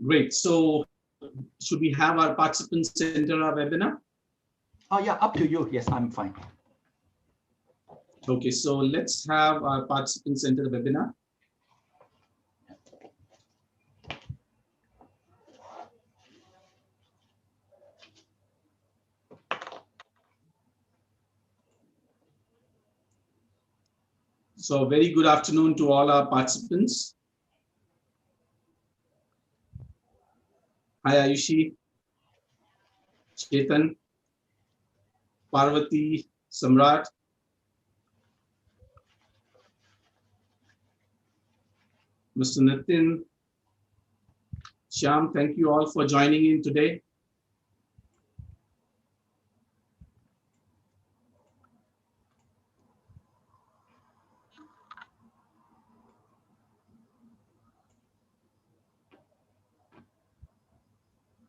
Great. So should we have our participants enter our webinar? Oh, yeah, up to you. Yes, I'm fine. Okay, so let's have our participants enter the webinar. So very good afternoon to all our participants. Hi, Ayushi, Chetan, Parvati, Samrat. Mr. Nitin, Shyam, thank you all for joining in today.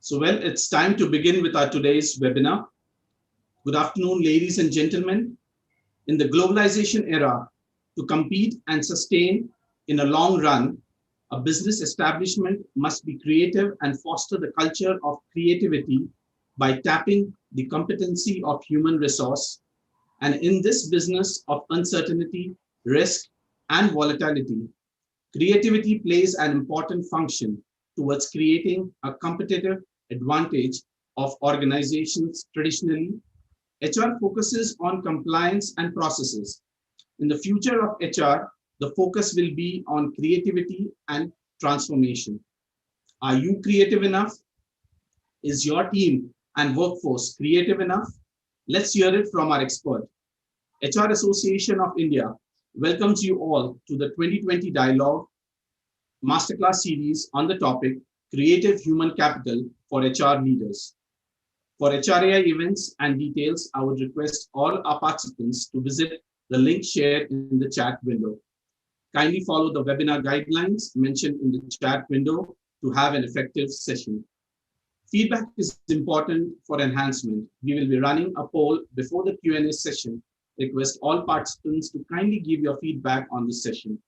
So, well, it's time to begin with our today's webinar. Good afternoon, ladies and gentlemen. In the globalization era, to compete and sustain in a long run, a business establishment must be creative and foster the culture of creativity by tapping the competency of human resource. And in this business of uncertainty, risk, and volatility, creativity plays an important function towards creating a competitive advantage of organizations. Traditionally, HR focuses on compliance and processes. In the future of HR, the focus will be on creativity and transformation. Are you creative enough? Is your team and workforce creative enough? Let's hear it from our expert. HR Association of India welcomes you all to the 2020 Dialogue Masterclass series on the topic Creative Human Capital for HR Leaders. For HRAI events and details, I would request all our participants to visit the link shared in the chat window. Kindly follow the webinar guidelines mentioned in the chat window to have an effective session. Feedback is important for enhancement. We will be running a poll before the Q&A session. Request all participants to kindly give your feedback on this session.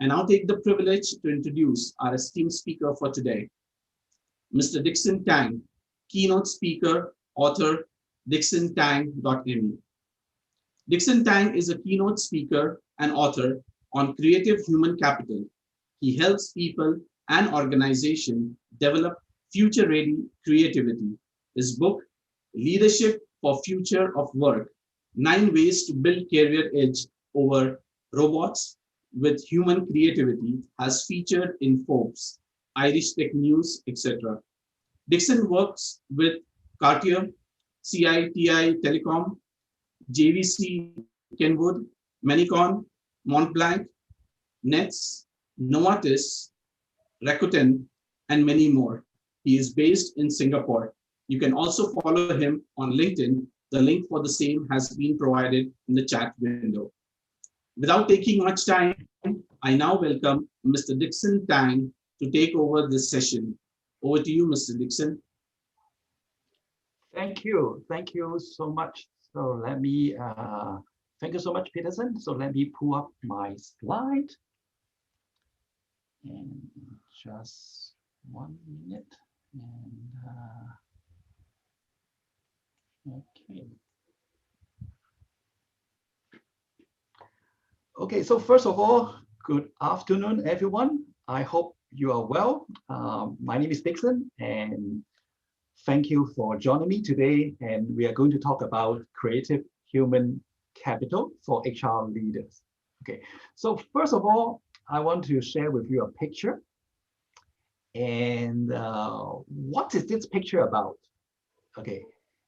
I now take the privilege to introduce our esteemed speaker for today, Mr. Dickson Tang, keynote speaker, author, DicksonTang.me. Dickson Tang is a keynote speaker and author on creative human capital. He helps people and organizations develop future-ready creativity. His book, Leadership for Future of Work, 9 Ways to Build Career Edge Over Robots with Human Creativity, has featured in Forbes, Irish Tech News, etc. Dickson works with Cartier, CITI Telecom, JVC Kenwood, Manicon, Montblanc, Nets, Novartis, Rakuten, and many more. He is based in Singapore. You can also follow him on LinkedIn. The link for the same has been provided in the chat window. Without taking much time, I now welcome Mr. Dickson Tang to take over this session. Over to you, Mr. Dickson. Thank you. Thank you so much. So let me, thank you so much, Peterson. So let me pull up my slide. And just 1 minute. And okay. Okay, so first of all, good afternoon, everyone. I hope you are well. My name is Dickson, and thank you for joining me today. And we are going to talk about creative human capital for HR leaders. Okay, so first of all, I want to share with you a picture. And what is this picture about? Okay,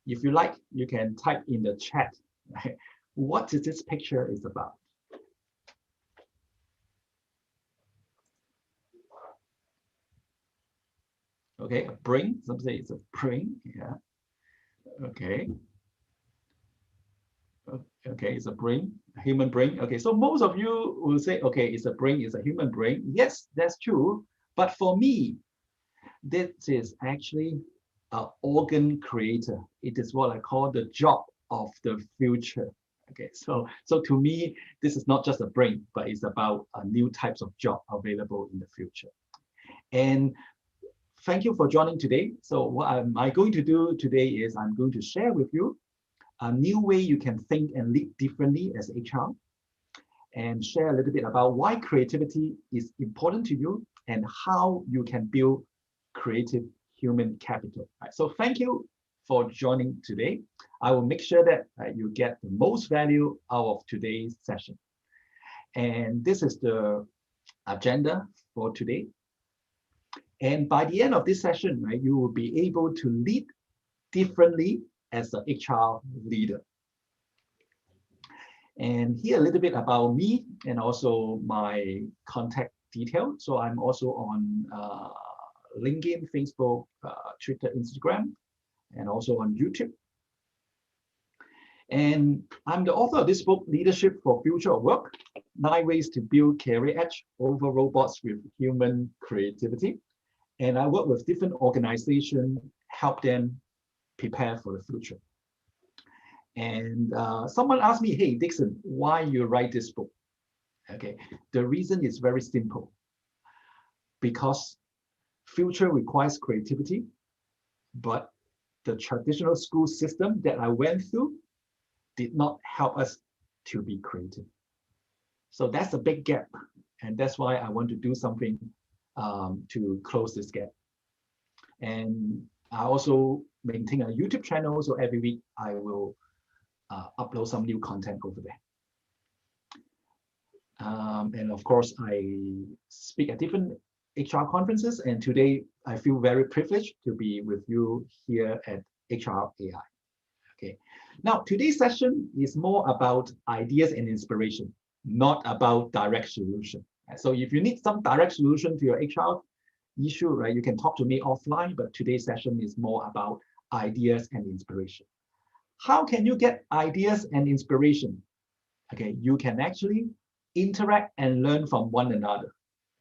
if you like, you can type in the chat. What is this picture is about? Okay, a brain. Some say it's a brain. Yeah. Okay. Okay, it's a brain, a human brain. Okay, so most of you will say, okay, it's a brain, it's a human brain. Yes, that's true. But for me, this is actually an organ creator. It is what I call the job of the future. Okay, so to me, this is not just a brain, but it's about new types of job available in the future. And thank you for joining today. So what am I going to do today is I'm going to share with you a new way you can think and lead differently as HR, and share a little bit about why creativity is important to you and how you can build creative human capital. Right, so thank you for joining today. I will make sure that you get the most value out of today's session. And this is the agenda for today. And by the end of this session, right, you will be able to lead differently as an HR leader. And here a little bit about me and also my contact detail. So I'm also on LinkedIn, Facebook, Twitter, Instagram, and also on YouTube. And I'm the author of this book, Leadership for Future of Work, 9 Ways to Build Career Edge Over Robots with Human Creativity. And I work with different organizations, help them prepare for the future. And someone asked me, hey, Dickson, why you write this book? Okay, the reason is very simple. Because future requires creativity, but the traditional school system that I went through did not help us to be creative. So that's a big gap. And that's why I want to do something to close this gap. And I also maintain a YouTube channel. So every week I will upload some new content over there. And of course, I speak at different HR conferences. And today I feel very privileged to be with you here at HRAI. Okay. Now, today's session is more about ideas and inspiration, not about direct solution. So if you need some direct solution to your HR issue, right, you can talk to me offline, but today's session is more about ideas and inspiration. How can you get ideas and inspiration? Okay, you can actually interact and learn from one another.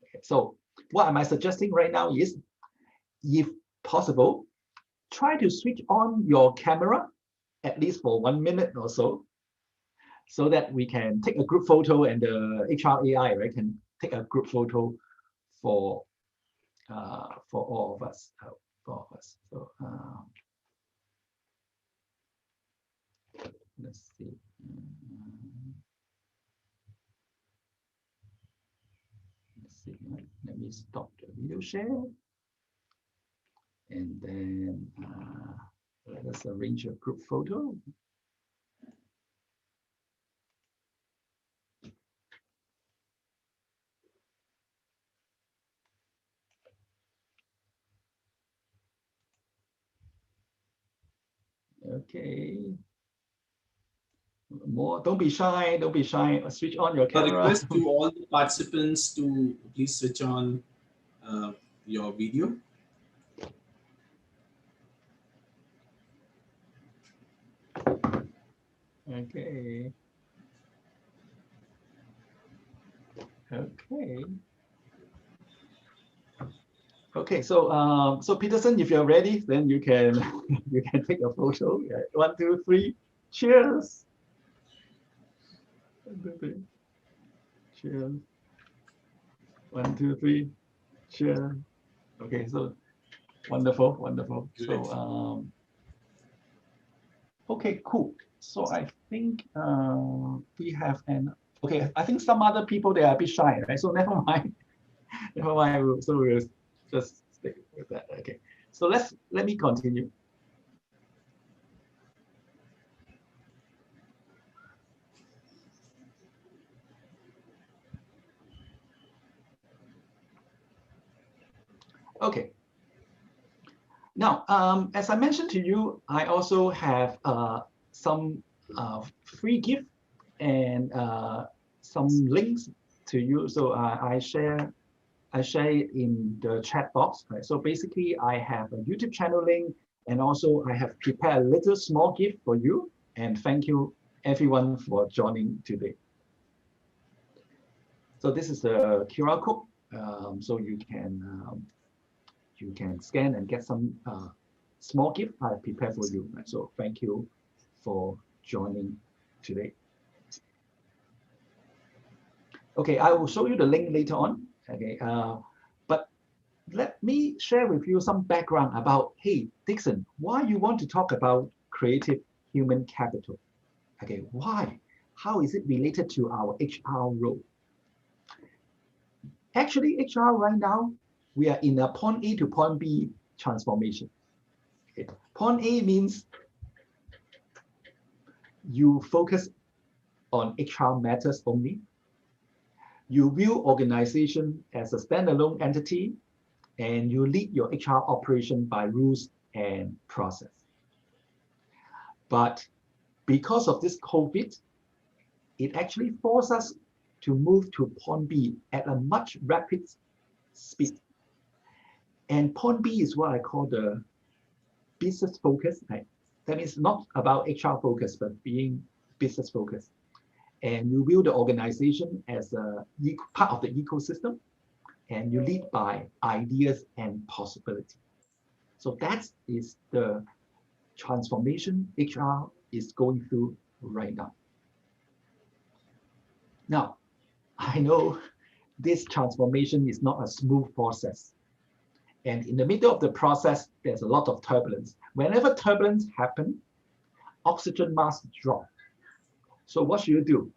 Okay, so what am I suggesting right now is, if possible, try to switch on your camera at least for 1 minute or so that we can take a group photo, and the HRAI, right, can take a group photo for all of us. So let's see. Let's see. Let me stop the video share, and then let us arrange a group photo. Okay. More, don't be shy, don't be shy. Switch on your A camera. request to all the participants to please switch on your video. Okay. Okay. Okay, so so Peterson, if you're ready, then you can you can take a photo. Yeah. 1, 2, 3, cheers. 1, 2, 3. Cheers. 1, 2, 3, cheers. Okay, so wonderful, wonderful. So okay, cool. So I think we have okay, I think some other people, they are a bit shy, right? So never mind. Never mind. So we'll just stick with that. Okay. So let me continue. Okay. Now, as I mentioned to you, I also have some free gift and some links to you. So I share it in the chat box. Right? So basically, I have a YouTube channel link, and also I have prepared a little small gift for you. And thank you everyone for joining today. So this is the QR code. So you can scan and get some small gift I prepared for you. Right? So thank you for joining today. Okay, I will show you the link later on. Okay, but let me share with you some background about, hey, Dickson, why you want to talk about creative human capital? Okay, why? How is it related to our HR role? Actually, HR right now, we are in a point A to point B transformation. Okay. Point A means you focus on HR matters only. You view organization as a standalone entity, and you lead your HR operation by rules and process. But because of this COVID, it actually forced us to move to point B at a much rapid speed. And point B is what I call the business focus. Right? That means not about HR focus, but being business focused. And you view the organization as a part of the ecosystem, and you lead by ideas and possibility. So that is the transformation HR is going through right now. Now, I know this transformation is not a smooth process. And in the middle of the process, there's a lot of turbulence. Whenever turbulence happens, oxygen masks drop. So what should you do?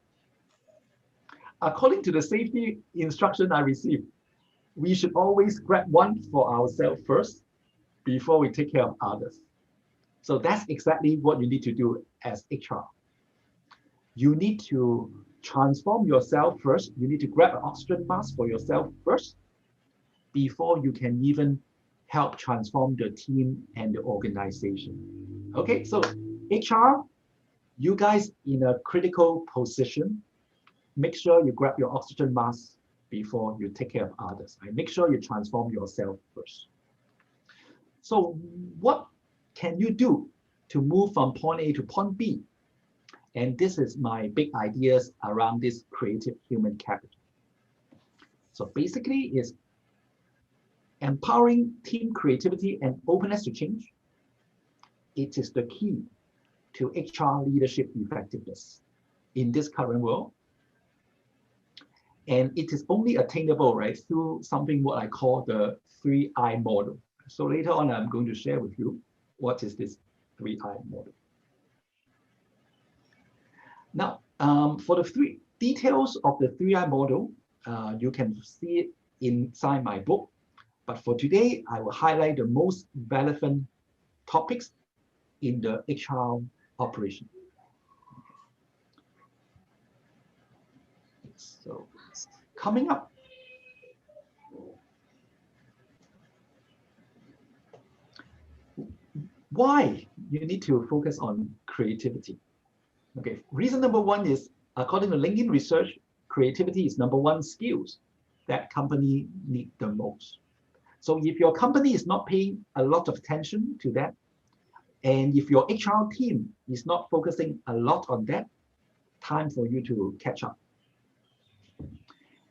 According to the safety instruction I received, we should always grab one for ourselves first before we take care of others. So that's exactly what you need to do as HR. You need to transform yourself first. You need to grab an oxygen mask for yourself first before you can even help transform the team and the organization. Okay, so HR, you guys in a critical position, make sure you grab your oxygen mask before you take care of others. Right? Make sure you transform yourself first. So what can you do to move from point A to point B? And this is my big ideas around this creative human capital. So basically it's empowering team creativity and openness to change. It is the key to HR leadership effectiveness in this current world. And it is only attainable, right, through something what I call the 3I model. So later on, I'm going to share with you what is this 3I model. Now, for the three details of the 3I model, you can see it inside my book. But for today, I will highlight the most relevant topics in the HR operation. So coming up, why you need to focus on creativity? Okay, reason number one is, according to LinkedIn research, creativity is #1 skills that company need the most. So if your company is not paying a lot of attention to that, and if your HR team is not focusing a lot on that, time for you to catch up.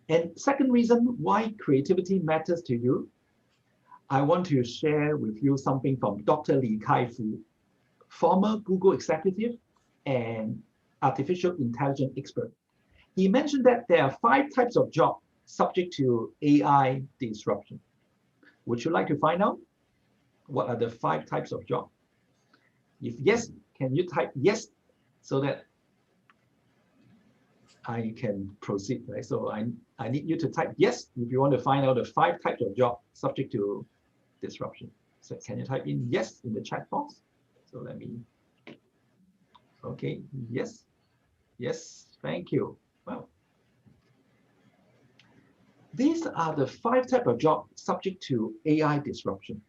And second reason why creativity matters to you, I want to share with you something from Dr. Li Kai-fu, former Google executive and artificial intelligence expert. He mentioned that there are 5 types of jobs subject to AI disruption. Would you like to find out what are the 5 types of jobs? If yes, can you type yes so that I can proceed, right? So I need you to type yes if you want to find out the 5 types of jobs subject to disruption. So can you type in yes in the chat box? So let me, okay, yes, yes, thank you. Well, these are the 5 types of jobs subject to AI disruption.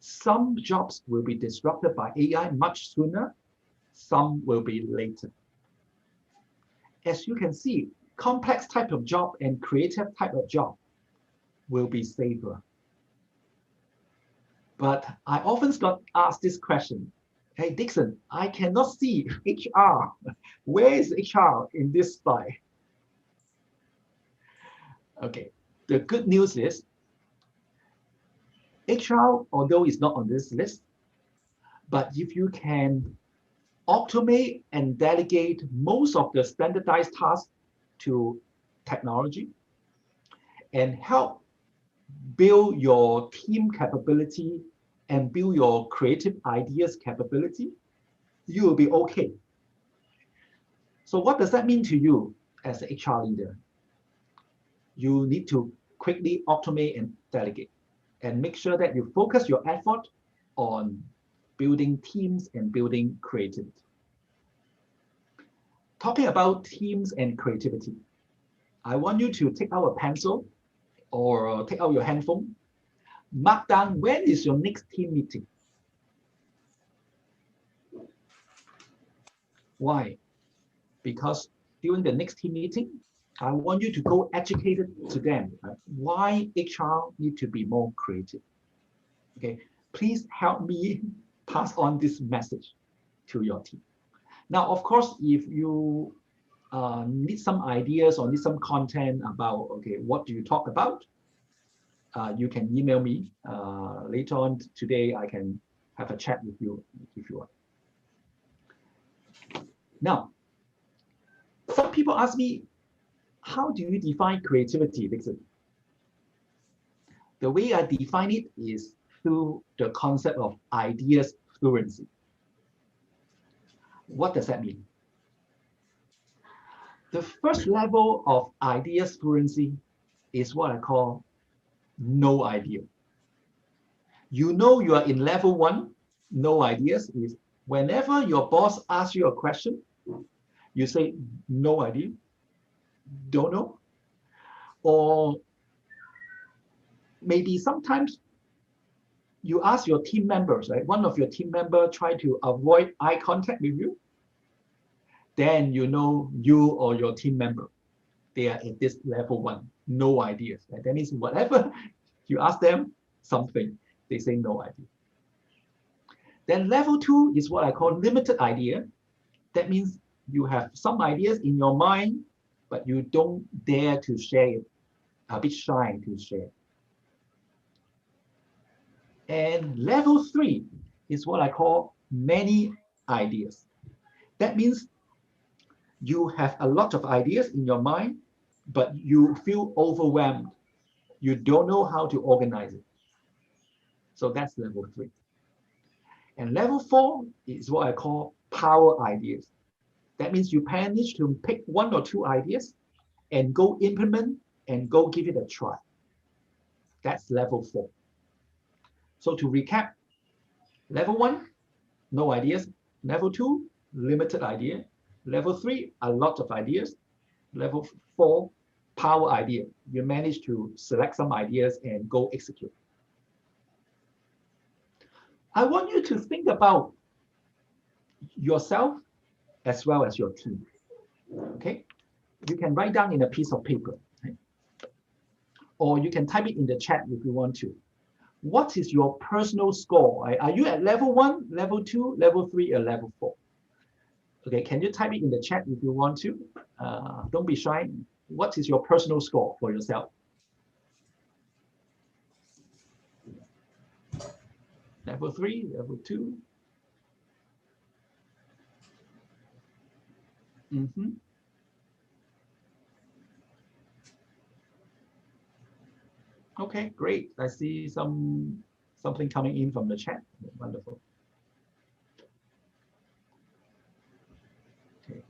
Some jobs will be disrupted by AI much sooner, some will be later. As you can see, complex type of job and creative type of job will be safer. But I often got asked this question, hey Dickson, I cannot see HR. Where is HR in this slide? Okay, the good news is HR, although it's not on this list, but if you can automate and delegate most of the standardized tasks to technology and help build your team capability and build your creative ideas capability, you will be okay. So what does that mean to you as an HR leader? You need to quickly automate and delegate and make sure that you focus your effort on building teams and building creativity. Talking about teams and creativity, I want you to take out a pencil or take out your handphone, mark down when is your next team meeting. Why? Because during the next team meeting, I want you to go educated to them. Why HR need to be more creative. Okay, please help me pass on this message to your team. Now, of course, if you need some ideas or need some content about, okay, what do you talk about? You can email me later on today. I can have a chat with you if you want. Now, some people ask me, how do you define creativity, Dickson? The way I define it is through the concept of ideas fluency. What does that mean? The first level of ideas fluency is what I call no idea. You know you are in level 1, no ideas, is whenever your boss asks you a question, you say, no idea, don't know. Or maybe sometimes you ask your team members, right? One of your team members try to avoid eye contact with you. Then you know you or your team member, they are at this level 1, no ideas. Right? That means whatever you ask them something, they say no idea. Then level 2 is what I call limited idea. That means you have some ideas in your mind, but you don't dare to share it, a bit shy to share. And level 3 is what I call many ideas. That means you have a lot of ideas in your mind, but you feel overwhelmed. You don't know how to organize it. So that's level 3. And level 4 is what I call power ideas. That means you manage to pick 1 or 2 ideas and go implement and go give it a try. That's level 4. So to recap, level 1, no ideas. Level 2, limited idea. Level 3, a lot of ideas. Level 4, power idea. You manage to select some ideas and go execute. I want you to think about yourself as well as your team. Okay? You can write down in a piece of paper, right? Or you can type it in the chat if you want to. What is your personal score? Are you at level 1, level 2, level 3, or level 4? Okay, can you type it in the chat if you want to? Don't be shy. What is your personal score for yourself? Level 3, level 2. Okay, great. I see something coming in from the chat. Wonderful. Okay.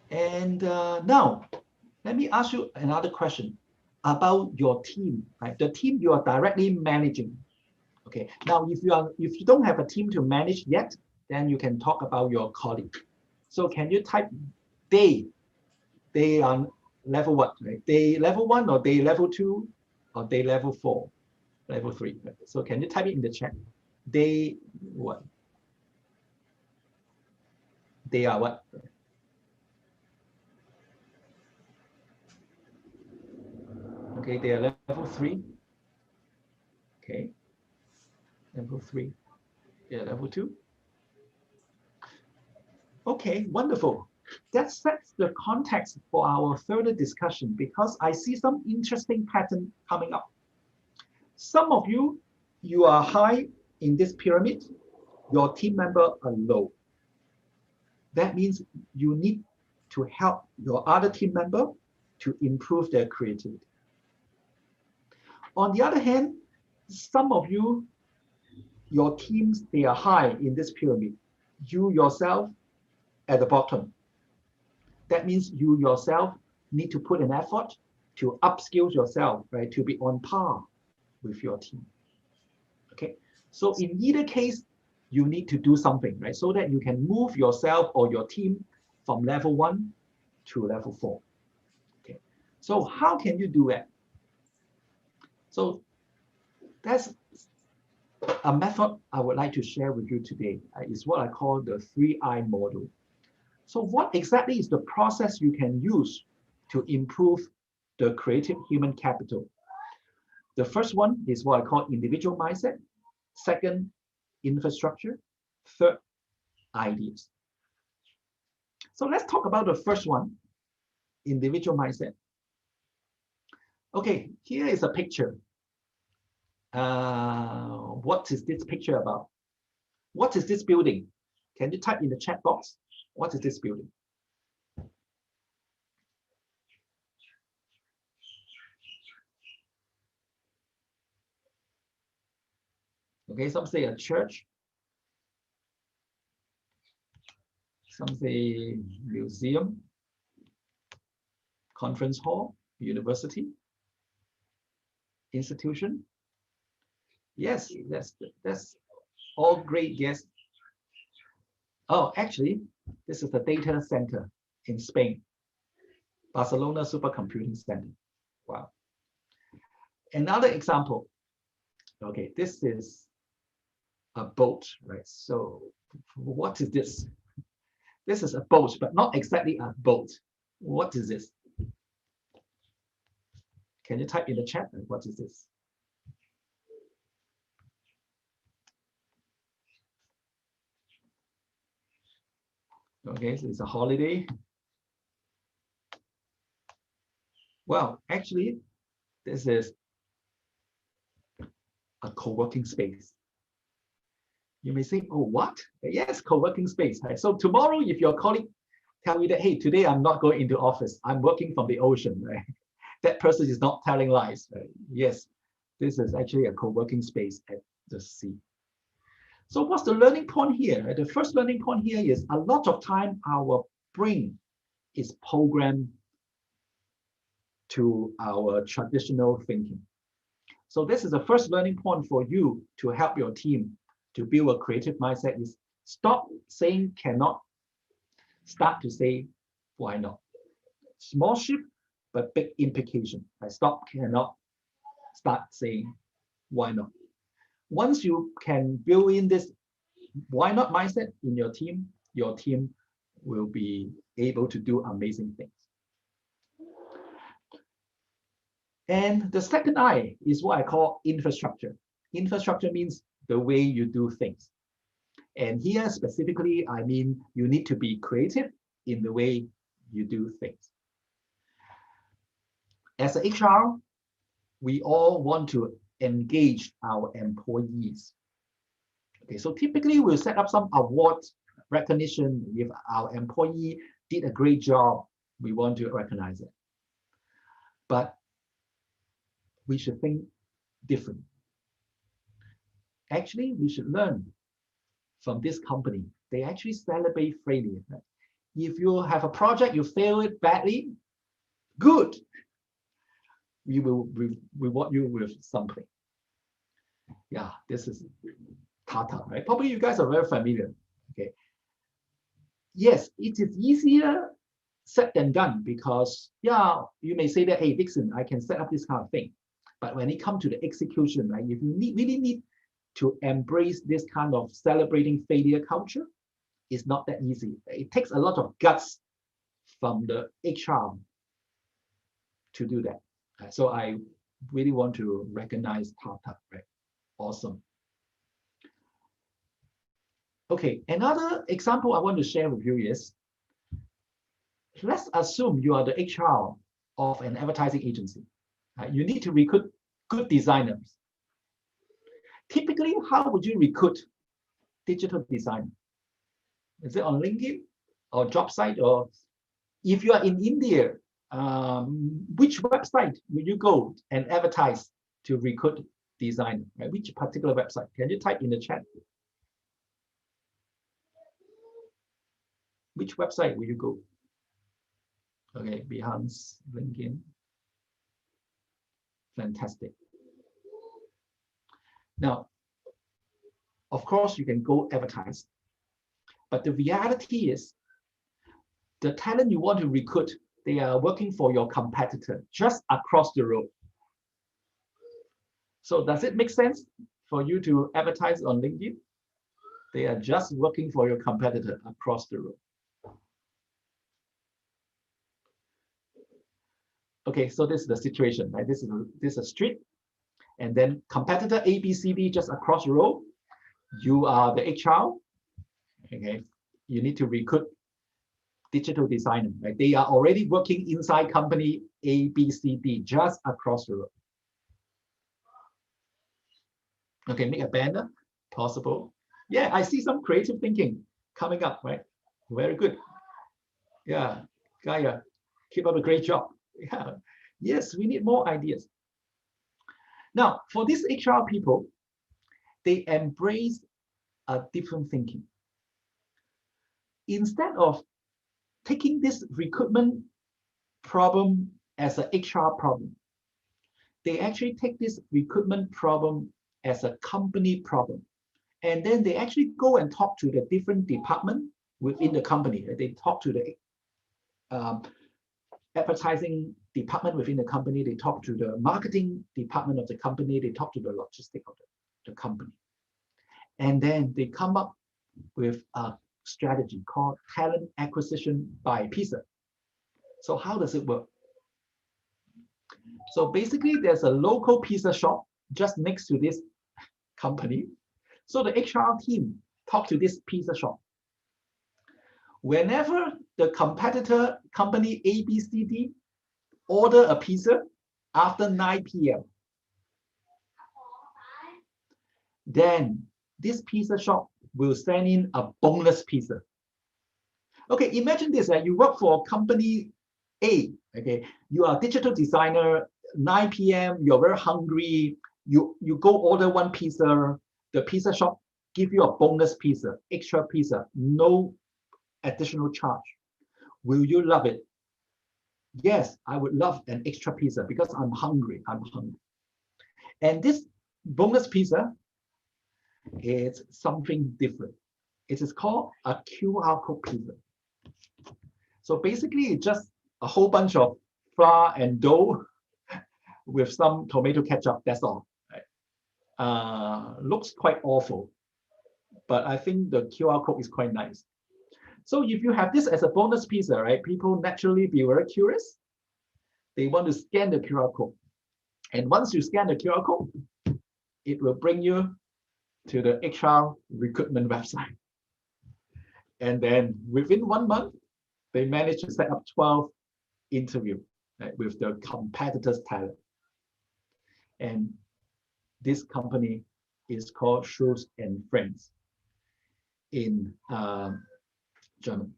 And now, let me ask you another question about your team, right? The team you are directly managing. Okay. Now, if you don't have a team to manage yet, then you can talk about your colleague. So can you type they are level what? Right? They level 1 or they level 2 or they level 4, level 3. Right? So can you type it in the chat? They what? They are what? Okay, they are level 3. Okay, level 3. Yeah, level 2. Okay, wonderful. That sets the context for our further discussion because I see some interesting pattern coming up. Some of you are high in this pyramid, your team member are low. That means you need to help your other team member to improve their creativity. On the other hand, some of you, your teams, they are high in this pyramid. You yourself at the bottom. That means you yourself need to put an effort to upskill yourself, right, to be on par with your team. Okay, so in either case, you need to do something, right, so that you can move yourself or your team from level 1 to level 4. Okay, so how can you do that? So that's a method I would like to share with you today. Is what I call the 3I model. So what exactly is the process you can use to improve the creative human capital? The first one is what I call individual mindset. Second, infrastructure. Third, ideas. So let's talk about the first one, individual mindset. Okay, here is a picture. What is this picture about? What is this building? Can you type in the chat box? What is this building? Okay, some say a church. Some say museum, conference hall, university, institution. Yes, that's all great guess. Oh, actually, this is the data center in Spain, Barcelona Supercomputing Center. Wow. Another example. Okay, this is a boat, right? So what is this? This is a boat, but not exactly a boat. What is this? Can you type in the chat? What is this? Okay, so it's a holiday. Well, actually, this is a co-working space. You may say, oh, what? Yes, co-working space. Right? So tomorrow, if your colleague tell you that, hey, today I'm not going into office, I'm working from the ocean, right? That person is not telling lies. Right? Yes, this is actually a co-working space at the sea. So what's the learning point here? Right? The first learning point here is a lot of time our brain is programmed to our traditional thinking. So this is the first learning point for you to help your team to build a creative mindset is stop saying cannot, start to say why not. Small shift, but big implication. Stop cannot, start saying why not. Once you can build in this why not mindset in your team will be able to do amazing things. And the second I is what I call infrastructure. Infrastructure means the way you do things. And here specifically, I mean, you need to be creative in the way you do things. As a HR, we all want to engage our employees. Okay, so typically we'll set up some award recognition. If our employee did a great job, we want to recognize it. But we should think different. Actually, we should learn from this company. They actually celebrate failure. Right? If you have a project, you fail it badly, good. We will reward you with something. Yeah, this is Tata, right? Probably you guys are very familiar. Okay. Yes, it is easier said than done because, yeah, you may say that, hey, Dickson, I can set up this kind of thing. But when it comes to the execution, right, if you really need to embrace this kind of celebrating failure culture, it's not that easy. It takes a lot of guts from the HR to do that. So I really want to recognize Tata, right? Awesome. Okay, another example I want to share with you is, let's assume you are the HR of an advertising agency. You need to recruit good designers. Typically, how would you recruit digital designer? Is it on LinkedIn or job site? Or if you are in India, which website will you go and advertise to recruit designer? Right? Which particular website? Can you type in the chat? Which website will you go? Okay, Behance, LinkedIn. Fantastic. Now, of course, you can go advertise, but the reality is the talent you want to recruit, they are working for your competitor just across the road. So does it make sense for you to advertise on LinkedIn? They are just working for your competitor across the road. Okay, so this is the situation, right? This is a street, and then competitor A, B, C, D just across the road. You are the HR. Okay, you need to recruit digital designer. Right? They are already working inside company A, B, C, D just across the road. Okay, make a banner possible. Yeah, I see some creative thinking coming up. Right, very good. Yeah, Gaia, keep up a great job. Yeah, yes, we need more ideas. Now, for these HR people, they embrace a different thinking. Instead of taking this recruitment problem as an HR problem, they actually take this recruitment problem as a company problem. And then they actually go and talk to the different department within the company. They talk to the advertising department within the company, they talk to the marketing department of the company, they talk to the logistics of the company. And then they come up with a strategy called talent acquisition by pizza. So how does it work? So basically there's a local pizza shop just next to this company. So the HR team talk to this pizza shop. Whenever the competitor company A, B, C, D order a pizza after 9 p.m., then this pizza shop will send in a boneless pizza. Okay, imagine this, you work for company A, okay, you are a digital designer, 9 p.m., you're very hungry, you go order one pizza, the pizza shop give you a boneless pizza, extra pizza, no additional charge. Will you love it? Yes, I would love an extra pizza because I'm hungry. And this bonus pizza is something different. It is called a QR code pizza. So basically, it's just a whole bunch of flour and dough with some tomato ketchup. That's all. Right? Looks quite awful, but I think the QR code is quite nice. So if you have this as a bonus pizza, right, people naturally be very curious. They want to scan the QR code. And once you scan the QR code, it will bring you to the HR recruitment website. And then within 1 month, they managed to set up 12 interviews, right, with the competitors' talent. And this company is called Schulz and Friends in Germany.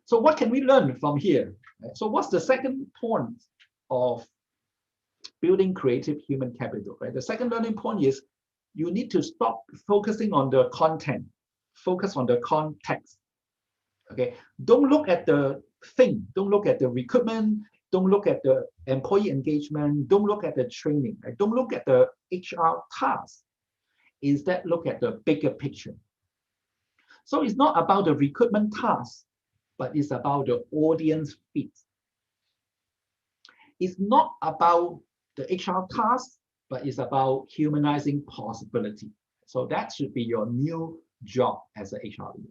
So what can we learn from here? So what's the second point of building creative human capital? Right? The second learning point is you need to stop focusing on the content, focus on the context. Okay, don't look at the thing, don't look at the recruitment, don't look at the employee engagement, don't look at the training, right? Don't look at the HR tasks. Instead, look at the bigger picture. So it's not about the recruitment task, but it's about the audience fit. It's not about the HR task, but it's about humanizing possibility. So that should be your new job as an HR leader.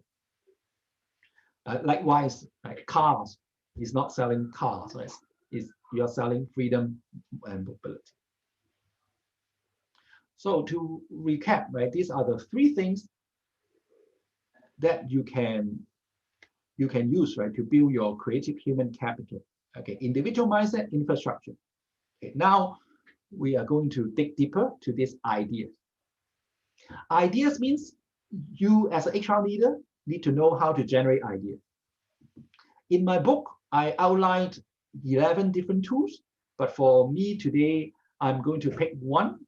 Likewise, like cars is not selling cars, right? You're selling freedom and mobility. So to recap, right, these are the 3 things that you can use, right, to build your creative human capital. Okay, individual mindset, infrastructure. Okay, now we are going to dig deeper to these ideas. Ideas means you as an HR leader need to know how to generate ideas. In my book, I outlined 11 different tools, but for me today, I'm going to pick one,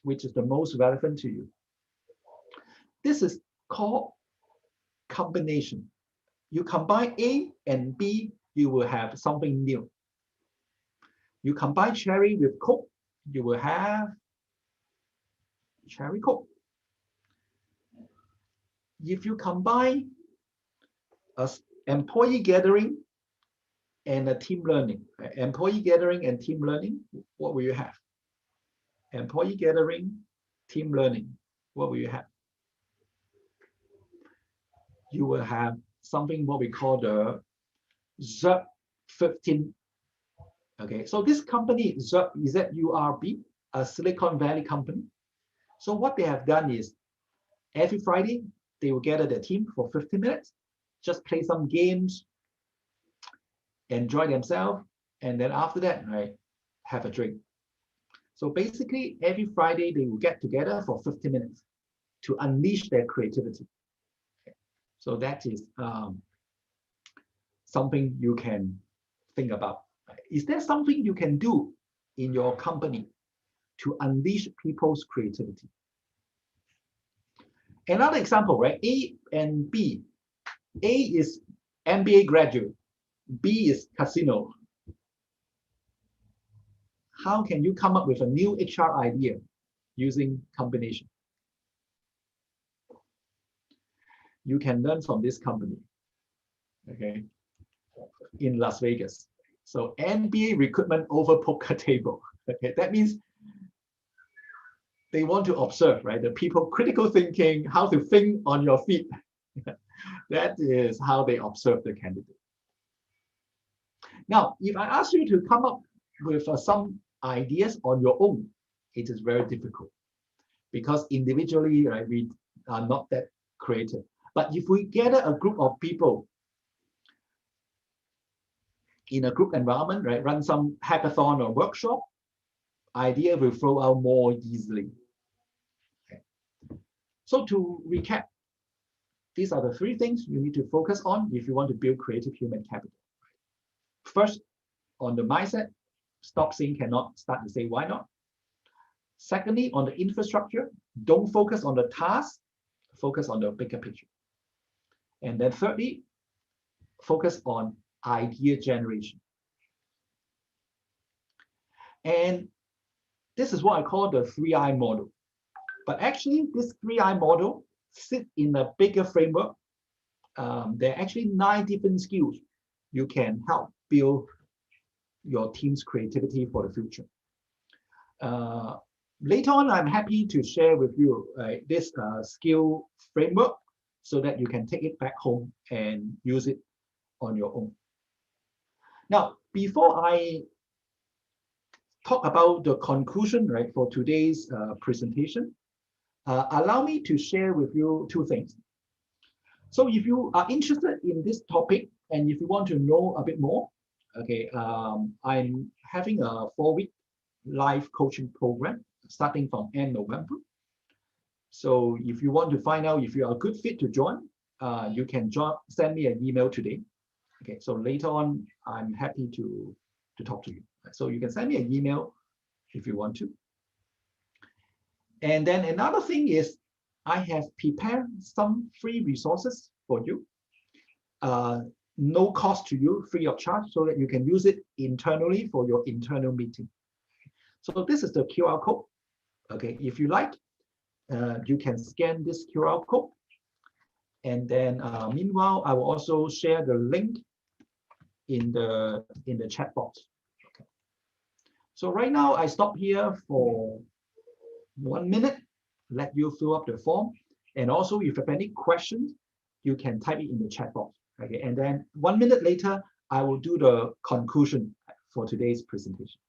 which is the most relevant to you. This is called combination. You combine A and B, you will have something new. You combine cherry with Coke, you will have cherry Coke. If you combine an employee gathering and a team learning, employee gathering and team learning, what will you have? Employee gathering, team learning, what will you have? You will have something what we call the ZURB 15. Okay, so this company, ZURB, a Silicon Valley company. So what they have done is every Friday, they will gather their team for 15 minutes, just play some games, enjoy themselves, and then after that, right, have a drink. So basically, every Friday, they will get together for 15 minutes to unleash their creativity. Okay. So that is something you can think about. Is there something you can do in your company to unleash people's creativity? Another example, right? A and B. A is MBA graduate. B is casino. How can you come up with a new HR idea using combination? You can learn from this company, okay, in Las Vegas. So MBA recruitment over poker table. Okay, that means they want to observe, right? The people critical thinking, how to think on your feet. That is how they observe the candidate. Now, if I ask you to come up with some ideas on your own, it is very difficult because individually, right, we are not that creative. But if we gather a group of people in a group environment, right, run some hackathon or workshop, idea will flow out more easily. Okay. So to recap, these are the three things you need to focus on if you want to build creative human capital. First, on the mindset, stop saying cannot, start to say why not. Secondly, on the infrastructure, don't focus on the task, focus on the bigger picture. And then thirdly, focus on idea generation. And this is what I call the 3I model. But actually, this 3I model sits in a bigger framework. There are actually 9 different skills you can help build your team's creativity for the future. Later on, I'm happy to share with you this skill framework so that you can take it back home and use it on your own. Now, before I talk about the conclusion, right, for today's presentation, allow me to share with you 2 things. So if you are interested in this topic and if you want to know a bit more, okay, I'm having a 4-week live coaching program starting from end November. So if you want to find out if you are a good fit to join, you can send me an email today. Okay, so later on, I'm happy to talk to you. So you can send me an email if you want to. And then another thing is I have prepared some free resources for you. No cost to you, free of charge, so that you can use it internally for your internal meeting. So this is the QR code. Okay, if you like, you can scan this QR code. And then meanwhile, I will also share the link in the chat box. Okay. So right now, I stop here for 1 minute, let you fill up the form. And also, if you have any questions, you can type it in the chat box. Okay, and then 1 minute later, I will do the conclusion for today's presentation.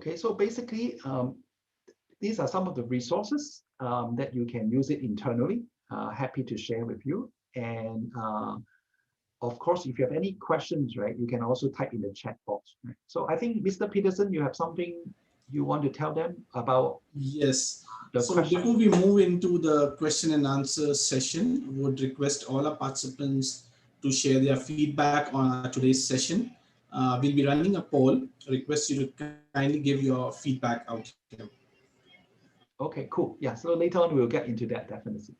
Okay, so basically, these are some of the resources that you can use it internally. Happy to share with you. And of course, if you have any questions, right, you can also type in the chat box. Right? So I think, Mr. Peterson, you have something you want to tell them about Yes. the So question? before we move into the question and answer session, would request all our participants to share their feedback on our today's session. We'll be running a poll. Request you to kindly give your feedback out here. Okay, cool. Yeah, so later on, we'll get into that definitely.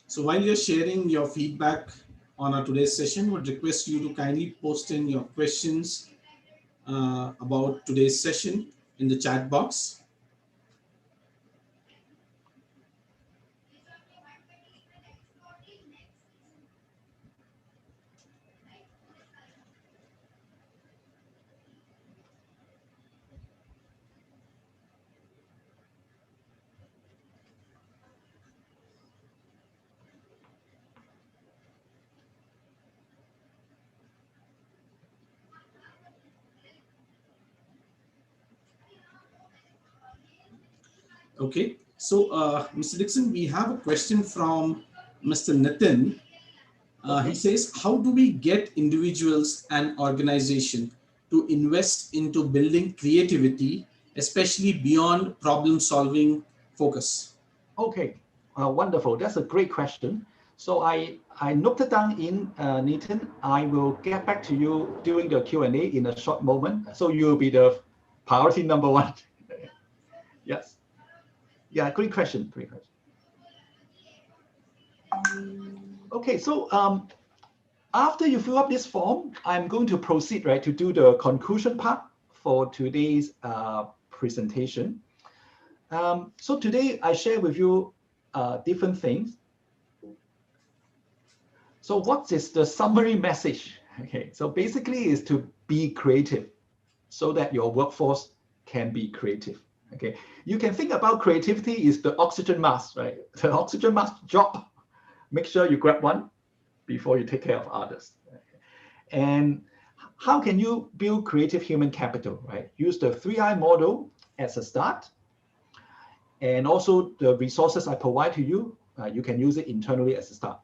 So while you're sharing your feedback on our today's session, would request you to kindly post in your questions about today's session in the chat box. Okay, so Mr. Dickson, we have a question from Mr. Nitin. He Okay. says, how do we get individuals and organization to invest into building creativity, especially beyond problem solving focus? Okay, wonderful. That's a great question. So I noted down in Nathan. I will get back to you during the Q&A in a short moment. So you'll be the priority number one. Yes. Yeah, great question. Great question. Okay, so after you fill up this form, I'm going to proceed, right, to do the conclusion part for today's presentation. So today I share with you different things. So what is the summary message? Okay, so basically is to be creative so that your workforce can be creative. Okay, you can think about creativity is the oxygen mask, right? The oxygen mask job. Make sure you grab one before you take care of others. And how can you build creative human capital, right? Use the 3I model as a start. And also the resources I provide to you, you can use it internally as a start.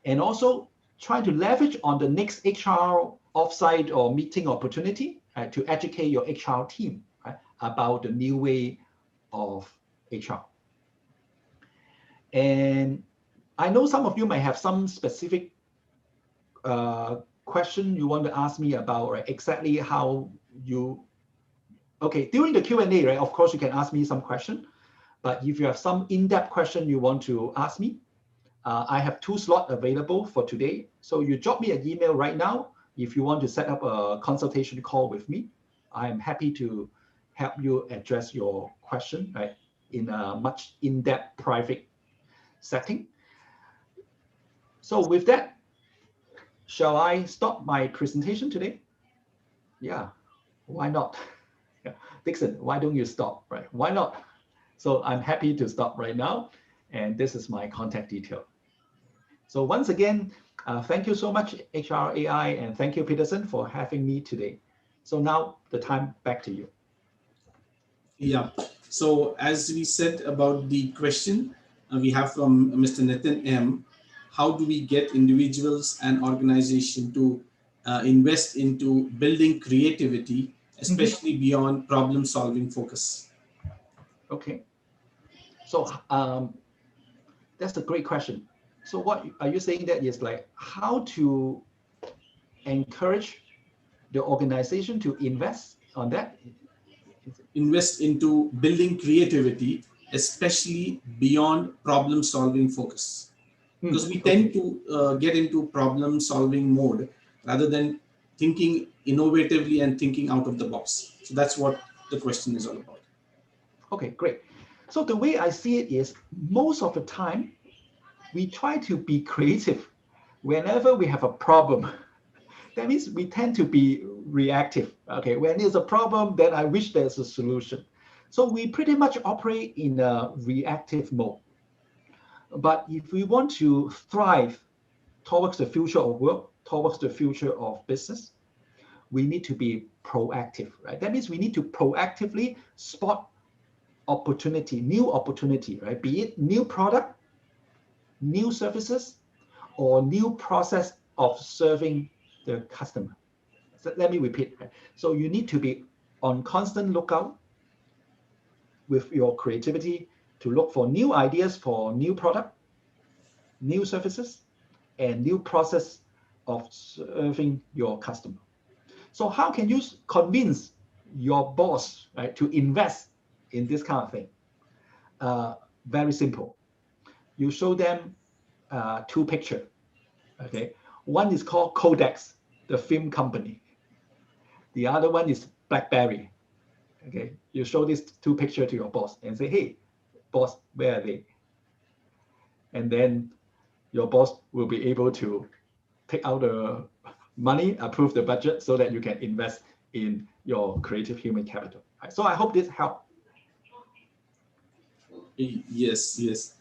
And also try to leverage on the next HR offsite or meeting opportunity to educate your HR team about the new way of HR. And I know some of you may have some specific question you want to ask me about, right? Exactly how you, okay, during the Q&A, right? Of course, you can ask me some question, but if you have some in-depth question you want to ask me, I have 2 slots available for today. So you drop me an email right now if you want to set up a consultation call with me. I am happy to help you address your question, right, in a much in-depth private setting. So with that, shall I stop my presentation today? Yeah, why not? Yeah. Dickson, why don't you stop, right? Why not? So I'm happy to stop right now. And this is my contact detail. So once again, thank you so much, HRAI, and thank you, Peterson, for having me today. So now the time back to you. Yeah. So as we said about the question, we have from Mr. Nitin M. How do we get individuals and organization to invest into building creativity, especially beyond problem solving focus? Okay. So that's a great question. So what are you saying that is like how to encourage the organization to invest on that? Invest into building creativity, especially beyond problem solving focus. Because we tend to get into problem solving mode rather than thinking innovatively and thinking out of the box. So that's what the question is all about. Okay, great. So the way I see it is most of the time we try to be creative whenever we have a problem. That means we tend to be reactive. Okay, when there's a problem, then I wish there's a solution. So we pretty much operate in a reactive mode. But if we want to thrive towards the future of work, towards the future of business, we need to be proactive, right? That means we need to proactively spot opportunity, new opportunity, right? Be it new product, new services, or new process of serving the customer. So let me repeat. Right? So you need to be on constant lookout with your creativity to look for new ideas for new product, new services, and new process of serving your customer. So how can you convince your boss, right, to invest in this kind of thing? Very simple. You show them two pictures. Okay, one is called Kodak, the film company. The other one is BlackBerry. Okay, you show these two pictures to your boss and say, "Hey, boss, where are they?" And then your boss will be able to take out the money, approve the budget so that you can invest in your creative human capital. Right? So I hope this helped. Yes, yes.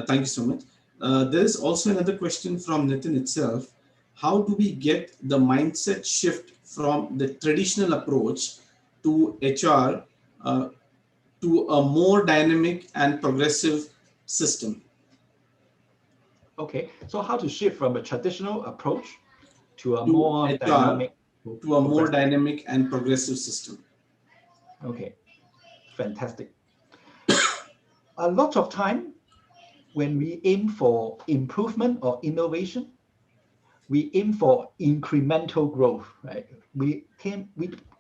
Thank you so much. There is also another question from Nitin itself. How do we get the mindset shift from the traditional approach to HR to a more dynamic and progressive system? Okay, so how to shift from a traditional approach to a To more HR, dynamic, to a more progressive. dynamic and progressive system. Okay, fantastic. A lot of time when we aim for improvement or innovation, we aim for incremental growth, right? We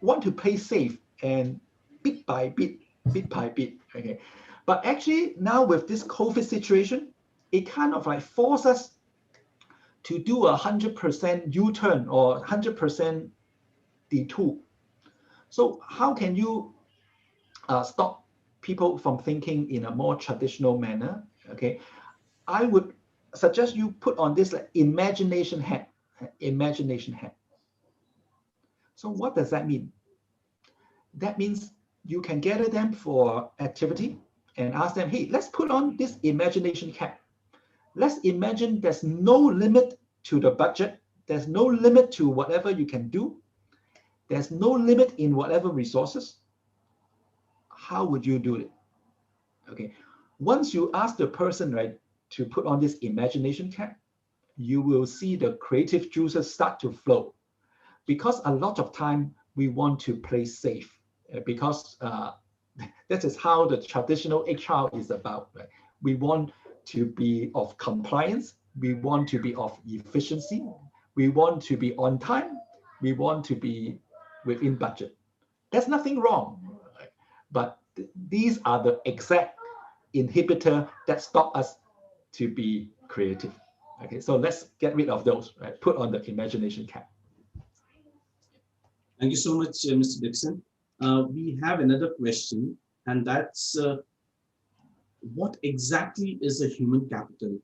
want to play safe and bit by bit, bit by bit. Okay. But actually now with this COVID situation, it kind of like forces us to do 100% U-turn or 100% detour. So how can you stop people from thinking in a more traditional manner? Okay, I would suggest you put on this like imagination hat. Imagination hat. So what does that mean? That means you can gather them for activity and ask them, hey, let's put on this imagination cap. Let's imagine there's no limit to the budget. There's no limit to whatever you can do. There's no limit in whatever resources. How would you do it? Okay. Once you ask the person, right, to put on this imagination cap, you will see the creative juices start to flow. Because a lot of time we want to play safe, because that is how the traditional HR is about. Right? We want to be of compliance. We want to be of efficiency. We want to be on time. We want to be within budget. There's nothing wrong, right? But these are the exact inhibitor that stop us to be creative. Okay, so let's get rid of those. Right? Put on the imagination cap. Thank you so much, Mr. Dickson. We have another question, and that's what exactly is a human capital?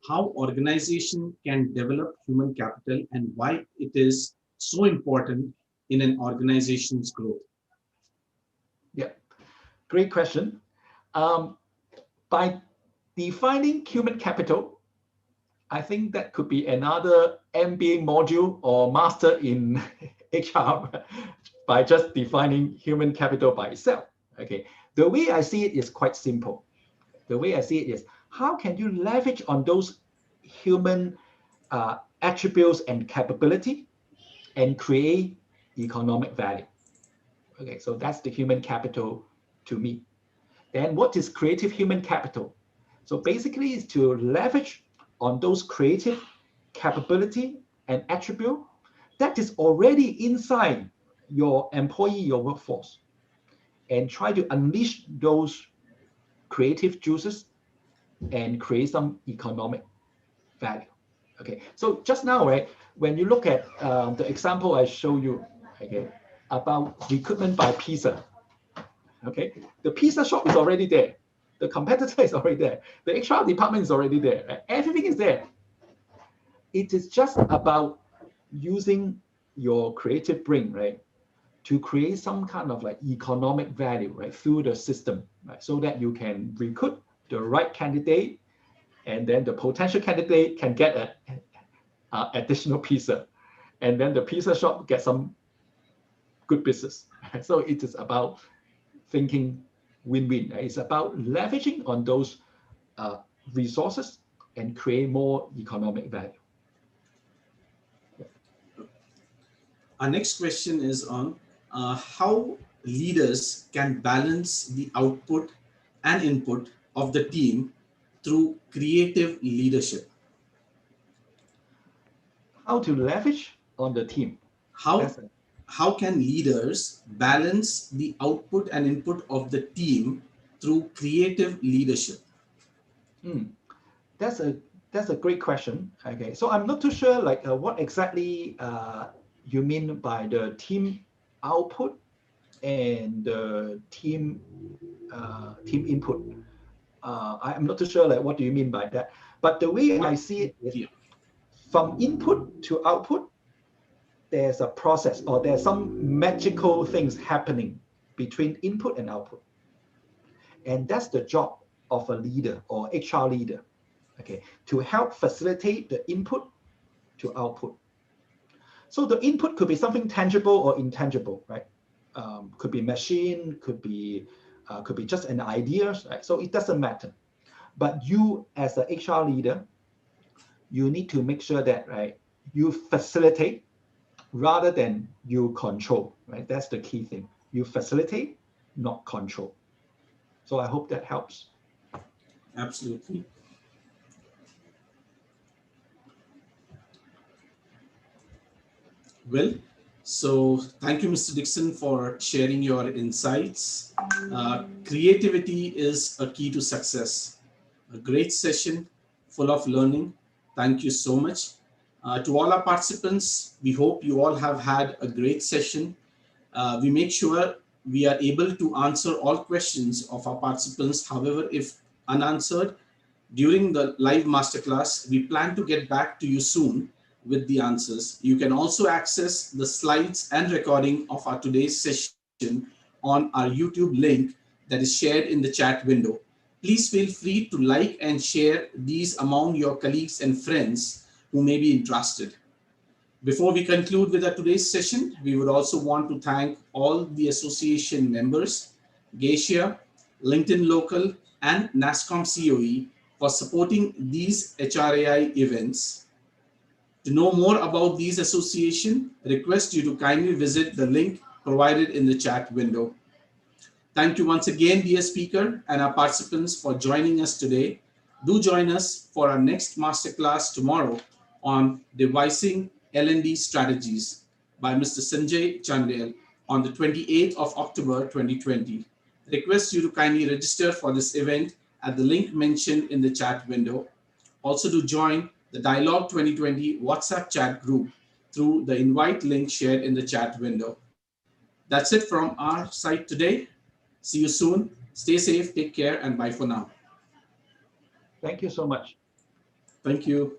How organization can develop human capital and why it is so important in an organization's growth? Yeah, great question. By defining human capital, I think that could be another MBA module or master in HR by just defining human capital by itself. Okay, the way I see it is quite simple. The way I see it is, how can you leverage on those human attributes and capability and create economic value? Okay, so that's the human capital to me. Then what is creative human capital? So basically is to leverage on those creative capability and attribute that is already inside your employee, your workforce, and try to unleash those creative juices and create some economic value. Okay, so just now, right, when you look at the example I show you, okay, about recruitment by pizza, okay, the pizza shop is already there, the competitor is already there, the HR department is already there, right? Everything is there. It is just about using your creative brain, right, to create some kind of like economic value, right, through the system, right, so that you can recruit the right candidate and then the potential candidate can get a additional pizza, and then the pizza shop gets some good business. So it is about thinking win-win. It's about leveraging on those resources and create more economic value. Our next question is on how leaders can balance the output and input of the team through creative leadership. How to leverage on the team. How can leaders balance the output and input of the team through creative leadership? That's a great question. Okay, so I'm not too sure like what exactly you mean by the team output and the team input. I'm not too sure like what do you mean by that. But the way I see it is from input to output, there's a process or there's some magical things happening between input and output. And that's the job of a leader or HR leader, okay, to help facilitate the input to output. So the input could be something tangible or intangible, right? Could be machine, could be just an idea, right? So it doesn't matter. But you as an HR leader, you need to make sure that, right, you facilitate rather than you control, right? That's the key thing. You facilitate, not control. So I hope that helps. Absolutely. Well, so thank you, Mr. Dickson, for sharing your insights. Creativity is a key to success. A great session full of learning. Thank you so much. To all our participants, we hope you all have had a great session. We make sure we are able to answer all questions of our participants. However, if unanswered during the live masterclass, we plan to get back to you soon with the answers. You can also access the slides and recording of our today's session on our YouTube link that is shared in the chat window. Please feel free to like and share these among your colleagues and friends who may be interested. Before we conclude with our today's session, we would also want to thank all the association members, Geisha, LinkedIn Local, and NASCOM COE for supporting these HRAI events. To know more about these associations, request you to kindly visit the link provided in the chat window. Thank you once again, dear speaker, and our participants for joining us today. Do join us for our next masterclass tomorrow on devising L&D strategies by Mr. Sanjay Chandel on the 28th of October 2020. Request you to kindly register for this event at the link mentioned in the chat window. Also to join the Dialogue 2020 WhatsApp chat group through the invite link shared in the chat window. That's it from our side today. See you soon. Stay safe, take care, and bye for now. Thank you so much. Thank you.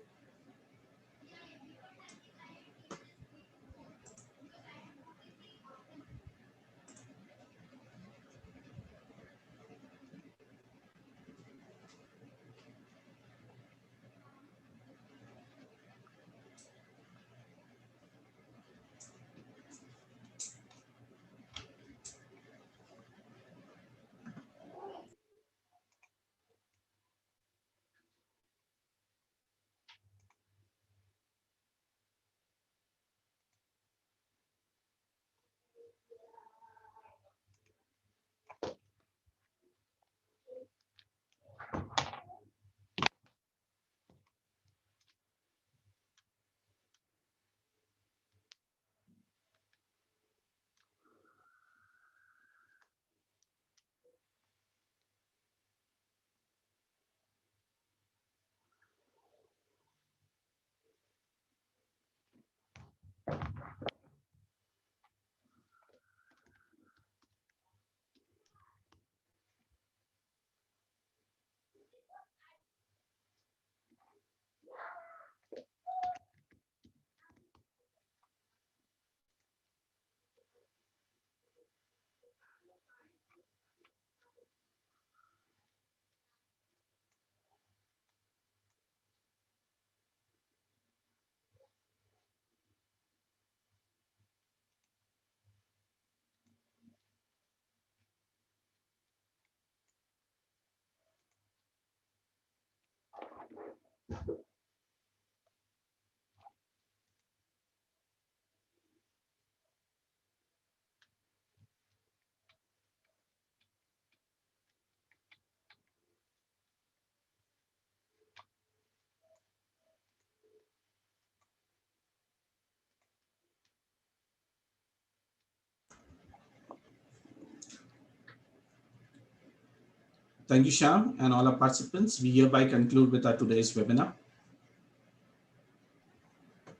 Thank you, Shyam, and all our participants. We hereby conclude with our today's webinar.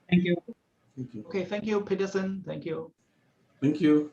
Thank you. Thank you. Okay, thank you, Peterson. Thank you. Thank you.